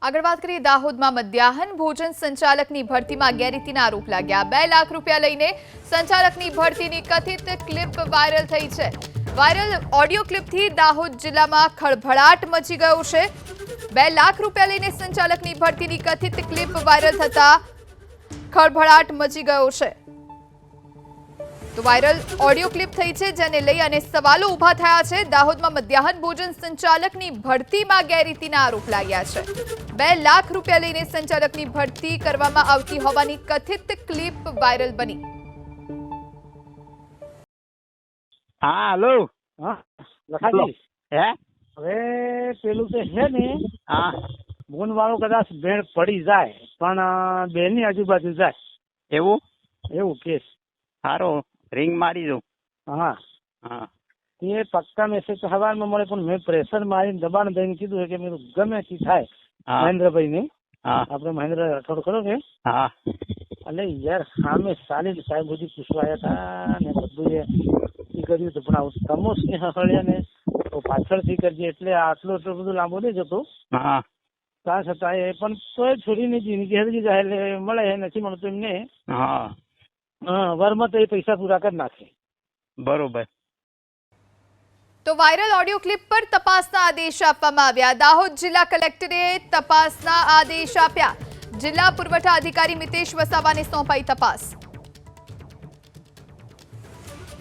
આગળ વાત કરીએ દાહોદમાં મધ્યાહન ભોજન સંચાલકની ભરતીમાં ગેરરીતિના આરોપ લાગ્યા। 2 લાખ રૂપિયા લઈને સંચાલકની ભરતીની કથિત ક્લિપ વાયરલ થઈ છે। વાયરલ ઓડિયો ક્લિપથી દાહોદ જિલ્લામાં ખળભળાટ મચી ગયો છે। 2 લાખ રૂપિયા લઈને સંચાલકની ભરતીની કથિત ક્લિપ વાયરલ થતા ખળભળાટ મચી ગયો છે। तो वायरल ऑडियो क्लिप थई छे जेने लई अने सवालों उभा थया छे। दाहोदमां मध्याहन भोजन संचालकनी भरतीमां गैररीतिना आरोप लाग्या छे। 2 लाख रूपिया लईने संचालकनी भरती करवामां आवती होवानी कथित क्लिप वायरल बनी। हाँ हेलो हाँ लखाजी है હવે પેલું તો છે ને हाँ ગુણ વાળો કદાચ ભેળ પડી જાય પણ બેની આજુબાજુ જાય એવું એવું કેસ સારો રિંગ મારી દઉં હા हाँ એ પક્કા મેસેજ તો સવારમાં મળે પણ મેં પ્રેશર મારીને દબાણ દઈને કીધું કે મેં ગમે તે થાય हाँ મહેન્દ્રભાઈ ને हाँ આપણે મહેન્દ્ર રાઠોડ ખરો કે हाँ એટલે યાર સામે સાલી સાહેબ બધી પૂછવા આવ્યા હતા ને બધું એ કર્યું હતું પણ આવું તમોસ ને હસળ્યા ને તો પાછળથી કરજે એટલે આટલું એટલું બધું લાંબો નહીં જતો हाँ તા છતાં એ પણ તોય છોરીની જિંદગી હરી જાય એટલે મળે નથી મળતું એમને हाँ વરમાં તો એ પૈસા પૂરા કરી નાખે बरोबर तो वायरल ऑडियो क्लिप पर तपासना आदेश आपवामां आव्या। दाहोद जिला कलेक्टरे तपासना आदेश आप्या। जिला पुरवठा अधिकारी मितेश वसावाने सोंपाई तपास।